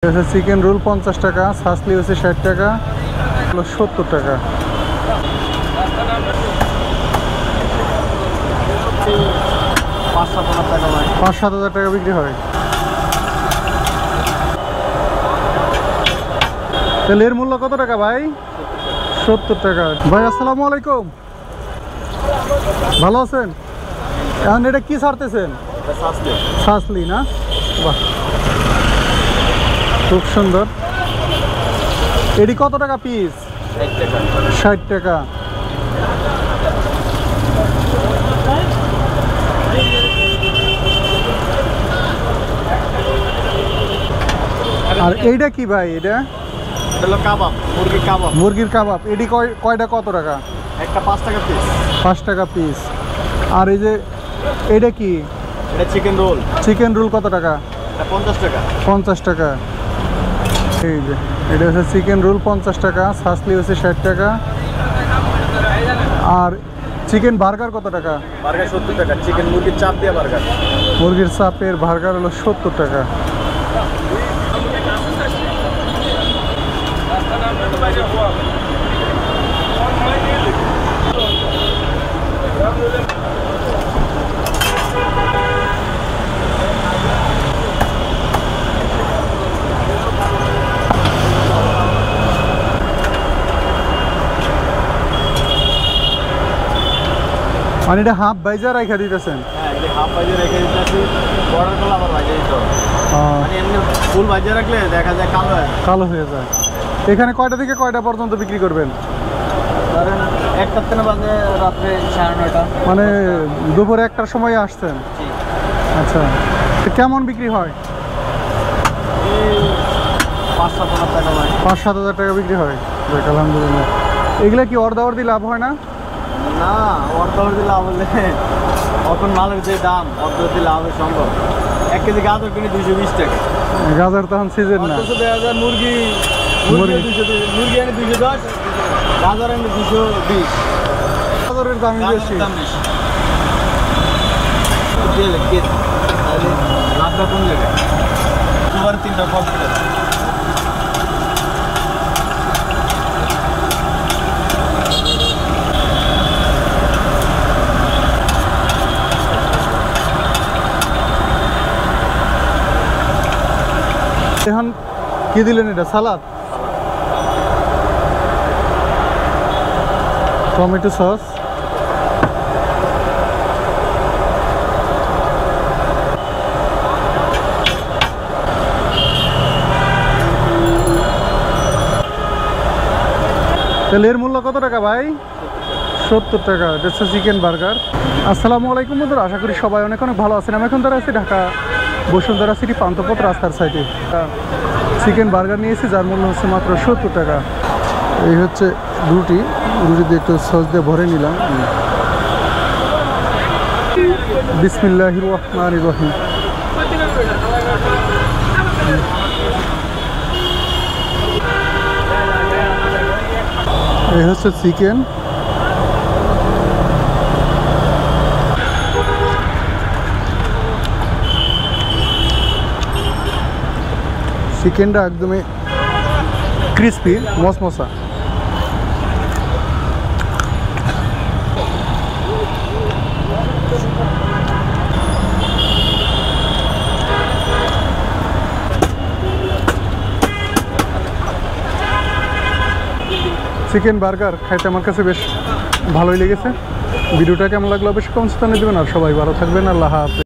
Chicken roll 50 টাকা, সাসলি হচ্ছে 60 টাকা, 70 টাকা। 5-7 হাজার টাকা বিক্রি হয়। তাহলে এর মূল্য কত টাকা ভাই? 70 টাকা। ভাই আসসালামু আলাইকুম, ভালো আছেন? এখন এটা কি ছাড়তেছেন? সাসলি না? বাহ, খুব সুন্দর। এটি কত টাকা পিস? 60 টাকা। আর এইটা কি ভাই? এটা কাবাব, মুরগির কাবাব। মুরগির কাবাব। এটি কয়টা কত টাকা? একটা 5 টাকা পিস। 5 টাকা পিস। আর এই যে এটা কি? এটা চিকেন রোল। চিকেন রোল কত টাকা? এটা 50 টাকা। 50 টাকা। এই যে এটা হচ্ছে চিকেন রোল 50 টাকা, সাসলি হচ্ছে 60 টাকা। আর চিকেন বার্গার কত টাকা? বার্গার 70 টাকা। চিকেন মুরগির চাপ দিয়ে বার্গার। মুরগির চাপের বার্গার হলো 70 টাকা। মানে এটা হাফ বাইজা রাখা দিতেছেন? হ্যাঁ, এটা হাফ ভাজে রেখে দিতেছি। অর্ডার করলে আবার ভাজে দিতে হবে। মানে এমনি ফুল ভাজে রাখলে দেখা যায় কালো হয়ে যায়। এখানে কয়টা থেকে কয়টা পর্যন্ত বিক্রি করবেন? ধরেন 1টা থেকে বাজে রাত্রে 9:30। মানে দুপুরে 1টার সময় আসছেন? আচ্ছা, তো কেমন বিক্রি হয়? এই 5-7 হাজার টাকা হয়। 5-7 হাজার টাকা বিক্রি হয়। দেখ আলহামদুলিল্লাহ। এগুলা কি অর্ধ দিয়ে লাভ হয় না? না, অর্ধ দিয়ে লাভ হলে এখন মালের যে দাম, অর্ধ দিয়ে লাভ হবে সম্ভব। 1 কেজি গাজর কিনে 220 টাকা। গাজর তখন সিজন না। মুরগি এনে 210, গাজর এনে 220। গাজরের দামই বেশি। লাভটা কোন জায়গায়? দুবার 3টা কম করে। এখন কি দিলেন? এটা সালাদ, টমেটো সস, তাহলে এর মূল্য কত টাকা ভাই? 70 টাকা। এটা হচ্ছে চিকেন বার্গার। আসসালামু আলাইকুম বন্ধুরা, আশা করি সবাই অনেক ভালো আছেন। আমি এখন দাঁড়া আছি ঢাকা বসুন্ধরা সিটি পান্থপথ রাস্তার সাইডে। চিকেন বার্গার নিয়েছি, যার মূল্য হচ্ছে মাত্র 70 টাকা। এই হচ্ছে রুটি দিয়ে একটু সস দিয়ে ভরে নিলাম। বিসমিল্লাহির রহমানির রহিম। এই হচ্ছে চিকেন। চিকেনটা একদমই ক্রিস্পি, মশমশা। চিকেন বার্গার খাইতে আমার কাছে বেশ ভালোই লেগেছে। ভিডিওটা কেমন লাগলো অবশ্যই কমেন্টস জানিয়ে দেবেন। আর সবাই ভালো থাকবেন। আল্লাহ হাফেজ।